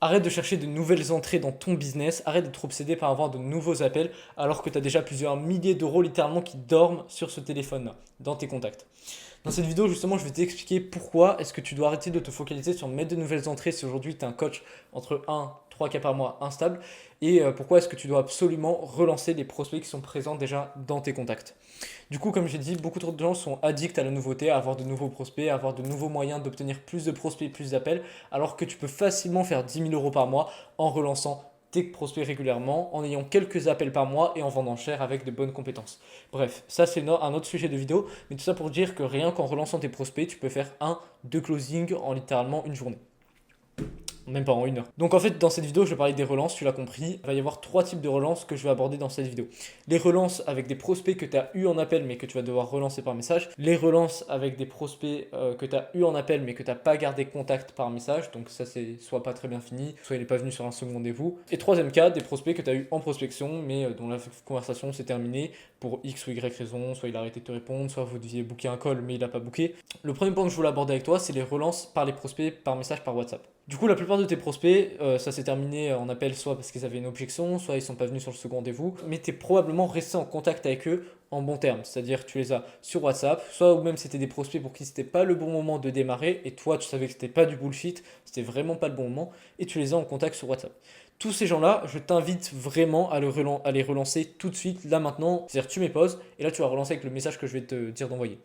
Arrête de chercher de nouvelles entrées dans ton business, arrête d'être obsédé par avoir de nouveaux appels alors que tu as déjà plusieurs milliers d'euros littéralement qui dorment sur ce téléphone-là, dans tes contacts. Dans cette vidéo, justement, je vais t'expliquer pourquoi est-ce que tu dois arrêter de te focaliser sur mettre de nouvelles entrées si aujourd'hui tu es un coach entre 1, 3 cas par mois instable et pourquoi est-ce que tu dois absolument relancer les prospects qui sont présents déjà dans tes contacts. Du coup, comme j'ai dit, beaucoup trop de gens sont addicts à la nouveauté, à avoir de nouveaux prospects, à avoir de nouveaux moyens d'obtenir plus de prospects, plus d'appels, alors que tu peux facilement faire 10 000 euros par mois en relançant tes prospects régulièrement, en ayant quelques appels par mois et en vendant cher avec de bonnes compétences. Bref, ça c'est un autre sujet de vidéo, mais tout ça pour dire que rien qu'en relançant tes prospects, tu peux faire 2 closings en littéralement une journée. Même pas en une heure. Donc en fait, dans cette vidéo, je vais parler des relances, tu l'as compris. Il va y avoir 3 types de relances que je vais aborder dans cette vidéo. Les relances avec des prospects que tu as eu en appel mais que tu vas devoir relancer par message. Les relances avec des prospects que tu as eu en appel mais que tu n'as pas gardé contact par message. Donc ça, c'est soit pas très bien fini, soit il n'est pas venu sur un second rendez-vous. Et troisième cas, des prospects que tu as eu en prospection mais dont la conversation s'est terminée pour X ou Y raison. Soit il a arrêté de te répondre, soit vous deviez booker un call mais il n'a pas booké. Le premier point que je voulais aborder avec toi, c'est les relances par les prospects par message par WhatsApp. Du coup, la plupart de tes prospects, ça s'est terminé en appel soit parce qu'ils avaient une objection, soit ils sont pas venus sur le second rendez-vous, mais tu es probablement resté en contact avec eux en bon terme. C'est-à-dire que tu les as sur WhatsApp, soit ou même c'était des prospects pour qui c'était pas le bon moment de démarrer, et toi tu savais que c'était pas du bullshit, c'était vraiment pas le bon moment, et tu les as en contact sur WhatsApp. Tous ces gens-là, je t'invite vraiment à les relancer tout de suite, là maintenant. C'est-à-dire tu mets pause, et là tu vas relancer avec le message que je vais te dire d'envoyer.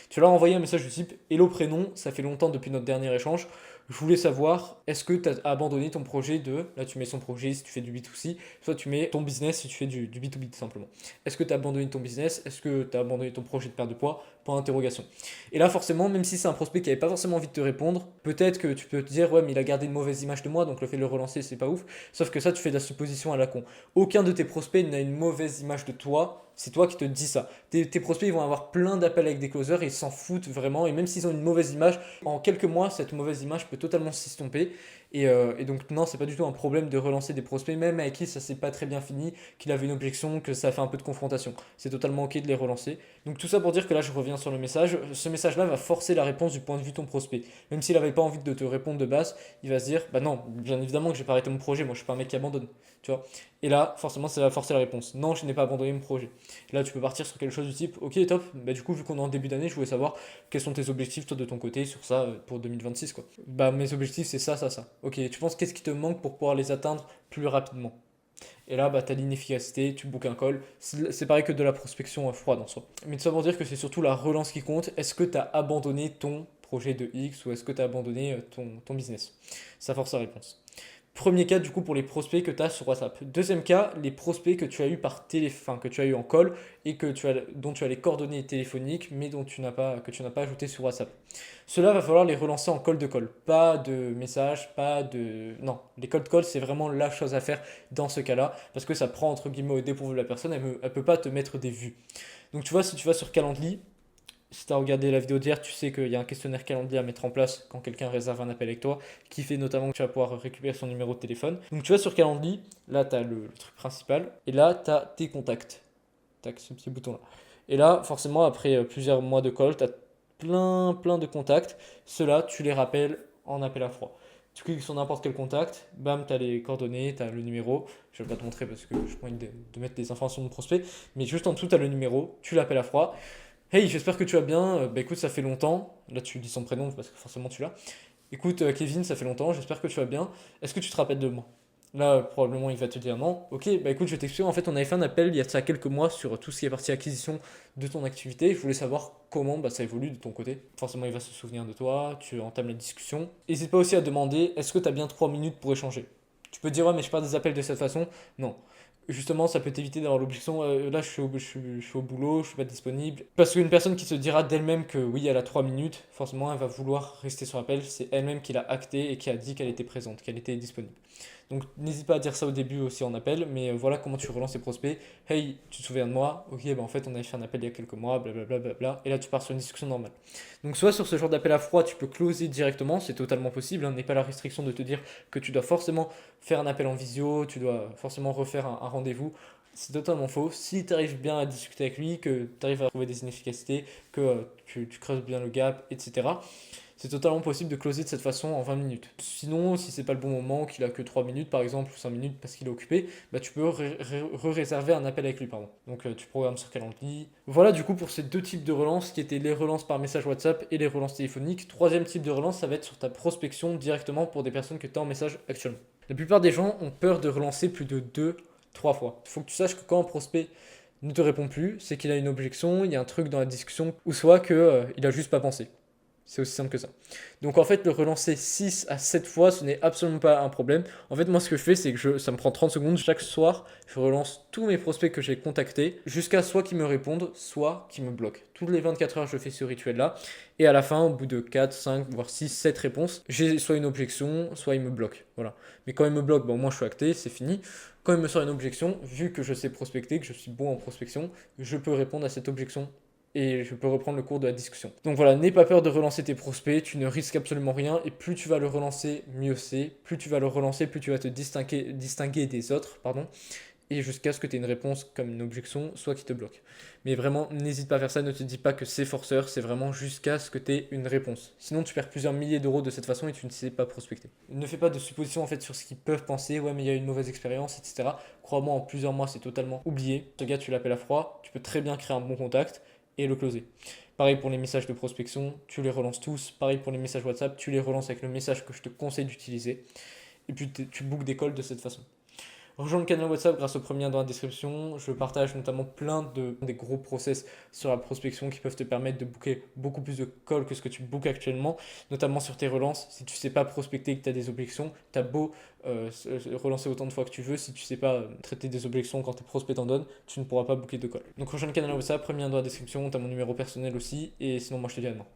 Tu vas leur envoyer un message du type Hello prénom, ça fait longtemps depuis notre dernier échange. Je voulais savoir, est-ce que tu as abandonné ton projet de, là tu mets son projet si tu fais du B2C, soit tu mets ton business si tu fais du B2B tout simplement. Est-ce que tu as abandonné ton business? Est-ce que tu as abandonné ton projet de perte de poids? Point d'interrogation. Et là forcément, même si c'est un prospect qui n'avait pas forcément envie de te répondre, peut-être que tu peux te dire, ouais mais il a gardé une mauvaise image de moi, donc le fait de le relancer c'est pas ouf. Sauf que ça tu fais de la supposition à la con. Aucun de tes prospects n'a une mauvaise image de toi, c'est toi qui te dis ça. Tes prospects ils vont avoir plein d'appels avec des closers et ils s'en foutent vraiment. Et même s'ils ont une mauvaise image, en quelques mois, cette mauvaise image peut totalement s'estomper. Et donc, non, c'est pas du tout un problème de relancer des prospects, même avec qui ça s'est pas très bien fini, qu'il avait une objection, que ça a fait un peu de confrontation. C'est totalement ok de les relancer. Donc, tout ça pour dire que là, je reviens sur le message. Ce message-là va forcer la réponse du point de vue de ton prospect. Même s'il avait pas envie de te répondre de base, il va se dire, bah non, bien évidemment que j'ai pas arrêté mon projet. Moi, je suis pas un mec qui abandonne. Tu vois. Et là, forcément, ça va forcer la réponse. Non, je n'ai pas abandonné mon projet. Et là, tu peux partir sur quelque chose du type, ok, top. Bah, du coup, vu qu'on est en début d'année, je voulais savoir quels sont tes objectifs, toi, de ton côté, sur ça, pour 2026, quoi. Bah, mes objectifs, c'est ça, ça, ça. Ok, tu penses qu'est-ce qui te manque pour pouvoir les atteindre plus rapidement? Et là, bah, tu as l'inefficacité, tu bookes un call. C'est pareil que de la prospection froide en soi. Mais tout ça pour dire que c'est surtout la relance qui compte. Est-ce que tu as abandonné ton projet de X ou est-ce que tu as abandonné ton business? Ça force la réponse. Premier cas, du coup, pour les prospects que tu as sur WhatsApp. Deuxième cas, les prospects que tu as eu par téléphone, que tu as eu en call et dont tu as les coordonnées téléphoniques, mais que tu n'as pas ajouté sur WhatsApp. Cela va falloir les relancer en call de call. Pas de message, pas de. Non, les cold calls, c'est vraiment la chose à faire dans ce cas-là, parce que ça prend entre guillemets au dépourvu de la personne, elle ne peut pas te mettre des vues. Donc tu vois, si tu vas sur Calendly, si tu as regardé la vidéo d'hier, tu sais qu'il y a un questionnaire calendrier à mettre en place quand quelqu'un réserve un appel avec toi, qui fait notamment que tu vas pouvoir récupérer son numéro de téléphone. Donc tu vas sur Calendly, là tu as le truc principal, et là tu as tes contacts. Tac, ce petit bouton là. Et là, forcément, après plusieurs mois de call, tu as plein de contacts. Ceux-là, tu les rappelles en appel à froid. Tu cliques sur n'importe quel contact, bam, tu as les coordonnées, tu as le numéro. Je ne vais pas te montrer parce que je envie de mettre des informations de prospect, mais juste en dessous, tu as le numéro, tu l'appelles à froid. Hey, j'espère que tu vas bien. Bah écoute, ça fait longtemps. Là, tu dis son prénom parce que forcément tu l'as. Écoute, Kevin, ça fait longtemps. J'espère que tu vas bien. Est-ce que tu te rappelles de moi? Là, probablement, il va te dire non. Ok, bah écoute, je vais t'expliquer. En fait, on avait fait un appel il y a de ça quelques mois sur tout ce qui est partie acquisition de ton activité. Je voulais savoir comment bah, ça évolue de ton côté. Forcément, il va se souvenir de toi. Tu entames la discussion. N'hésite pas aussi à demander est-ce que tu as bien 3 minutes pour échanger? Tu peux dire ouais, mais je pars des appels de cette façon. Non. Justement, ça peut t'éviter d'avoir l'objection là, je suis au boulot, je suis pas disponible. Parce qu'une personne qui se dira d'elle-même que oui, elle a 3 minutes, forcément, elle va vouloir rester sur l'appel. C'est elle-même qui l'a acté et qui a dit qu'elle était présente, qu'elle était disponible. Donc, n'hésite pas à dire ça au début aussi en appel, mais voilà comment tu relances tes prospects. Hey, tu te souviens de moi? Ok, bah en fait, on avait fait un appel il y a quelques mois, blablabla. Bla, bla, bla. Et là, tu pars sur une discussion normale. Donc, soit sur ce genre d'appel à froid, tu peux closer directement, c'est totalement possible. N'est pas la restriction de te dire que tu dois forcément faire un appel en visio, tu dois forcément refaire un rendez-vous. C'est totalement faux. Si tu arrives bien à discuter avec lui, que tu arrives à trouver des inefficacités, que tu creuses bien le gap, etc., C'est totalement possible de closer de cette façon en 20 minutes. Sinon, si c'est pas le bon moment, qu'il a que 3 minutes par exemple, ou 5 minutes parce qu'il est occupé, bah tu peux réserver un appel avec lui, pardon. Donc tu programmes sur Calendly. Voilà du coup pour ces deux types de relances qui étaient les relances par message WhatsApp et les relances téléphoniques. Troisième type de relance, ça va être sur ta prospection directement pour des personnes que tu as en message actuellement. La plupart des gens ont peur de relancer plus de 2, 3 fois. Il faut que tu saches que quand un prospect ne te répond plus, c'est qu'il a une objection, il y a un truc dans la discussion, ou soit qu'il il a juste pas pensé. C'est aussi simple que ça. Donc en fait, le relancer 6 à 7 fois, ce n'est absolument pas un problème. En fait, moi, ce que je fais, c'est que ça me prend 30 secondes. Chaque soir, je relance tous mes prospects que j'ai contactés jusqu'à soit qu'ils me répondent, soit qu'ils me bloquent. Toutes les 24 heures, je fais ce rituel-là. Et à la fin, au bout de 4, 5, voire 6, 7 réponses, j'ai soit une objection, soit ils me bloquent. Voilà. Mais quand ils me bloquent, bon, moi, je suis acté, c'est fini. Quand il me sort une objection, vu que je sais prospecter, que je suis bon en prospection, je peux répondre à cette objection et je peux reprendre le cours de la discussion. Donc voilà, n'aie pas peur de relancer tes prospects, tu ne risques absolument rien, et plus tu vas le relancer, mieux c'est. Plus tu vas le relancer, plus tu vas te distinguer des autres, pardon, et jusqu'à ce que tu aies une réponse comme une objection, soit qui te bloque. Mais vraiment, n'hésite pas à faire ça, ne te dis pas que c'est forceur, c'est vraiment jusqu'à ce que tu aies une réponse. Sinon, tu perds plusieurs milliers d'euros de cette façon et tu ne sais pas prospecter. Ne fais pas de suppositions en fait sur ce qu'ils peuvent penser, ouais mais il y a une mauvaise expérience, etc. Crois-moi, en plusieurs mois, c'est totalement oublié. Ce gars, tu l'appelles à froid, tu peux très bien créer un bon contact et le closer. Pareil pour les messages de prospection, tu les relances tous. Pareil pour les messages WhatsApp, tu les relances avec le message que je te conseille d'utiliser. Et puis tu bookes des calls de cette façon. Rejoins le canal WhatsApp grâce au premier lien dans la description. Je partage notamment des gros process sur la prospection qui peuvent te permettre de booker beaucoup plus de calls que ce que tu bookes actuellement, notamment sur tes relances. Si tu ne sais pas prospecter et que tu as des objections, tu as beau relancer autant de fois que tu veux. Si tu ne sais pas traiter des objections quand tes prospects t'en donnent, tu ne pourras pas booker de calls. Donc rejoins le canal WhatsApp, premier lien dans la description. Tu as mon numéro personnel aussi. Et sinon, moi je te dis à demain.